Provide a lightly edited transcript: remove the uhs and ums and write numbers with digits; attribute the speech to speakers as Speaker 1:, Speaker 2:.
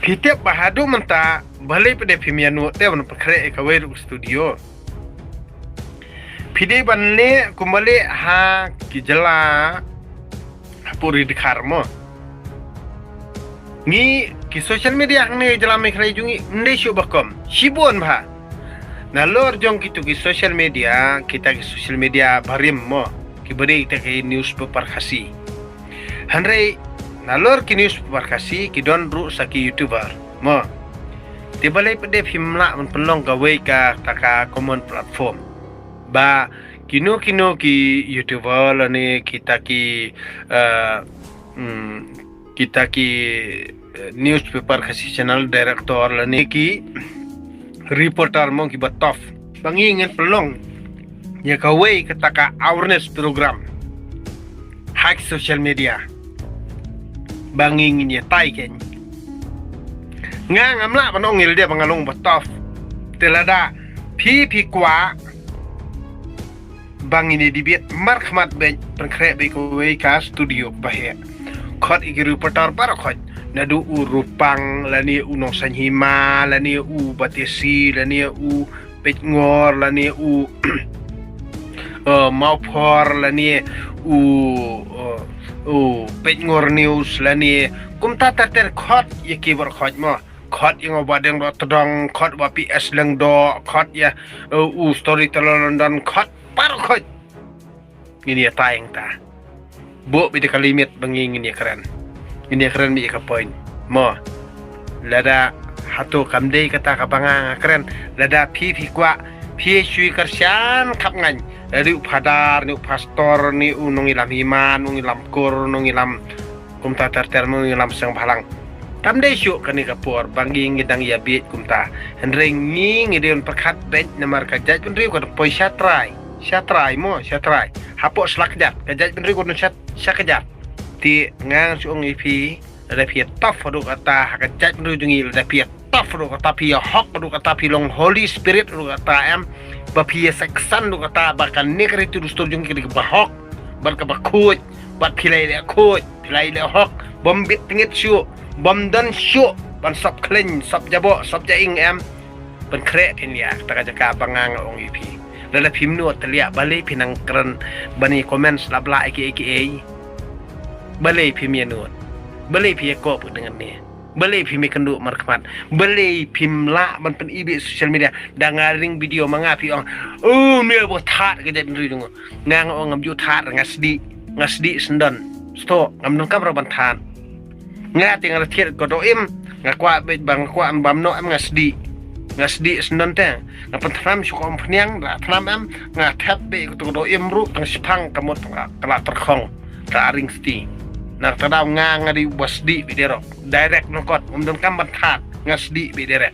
Speaker 1: Pitiap bahadu menta balik pada pimianu te ban pakre ka weru studio. Pide banle kumbali ha kijela puri dikarmo. Ni ki social media ne jela me krai jungi nde shu bakom. Shibon bha. Na lor jong kitu ki social media kita ki social media barim mo ki bari kita ki news paper khasi. Hanrei nalor ki news kasi ki don ru saki youtuber mo tibalai pede phimla man pelong ka wei ka taka common platform ba kino ki youtuber lani kita ki newspaper kasi channel director lani ki reporter mo ki batof bangingin pelong ya ka wei ka taka awareness program hack social media banging niya tay ken nga ngamla panongil dia pangalong batof telada pi kwa bangini dibit markhmat ben pangkre be ko we ka studio bahe khot iki reporter par khot nadu urupang lani unong sanhima lani u batesi lani u petngor lani u maupor lani petngor news lani kumta tater khot yaki bar khot mo khot yang badeng do todong khot wa ps leng do khot ya storyteller dan khot par khot ini ya tayang ta bo bida kalimit banging ini keren bi ka point mo lada hatu kamdei kata kabanga keren lada pi kwa pi shui karsian kap ngan dari upadar ni pastor ni unong ilam iman unong ilam kur unong ilam kumta terter unong ilam sang balang kamdei syu kani kapur banging ngidang ya bit kumta henreng ngi ngideon perkat bet namar kajat pun riu kad poi syatrai hapo slakjat kajat pun riu kad syakjat ti ngang suong ipi ada pi tof do kata kajat pun riu jungi ada pi tof do kata pi hok do kata pi long holy spirit do kata em bapia seksan do kata bakan nekri tu stor jung kiri bahok barka bakut bat pilai le hok bombit tingit syu bomdan syu ban sap klen sap jabo sap jaing em ban kre kin ya taka jaka bangang ong ipi lala pimnu telia balik pinang keren bani comments labla iki balik pimianut balik pi ko dengan ni beli pimi kenduk markmat beli pimla man pen ibi social media dangaring video mangapi ong mia bo that ke den ri dungo ngang ong ngam yu that ngasdi sendan sto ngam nang kam roban than nga ting thiet ko do im ngakwa be bang kwa ambam no am ngasdi sendan te ngapan tham su kom phniang da tham am nga that be ko do im ru tang sipang kamot kala terkhong ka ring sti nak tadaw nga di wasdi bidero direct no kot umdon kam bantat ngasdi bidere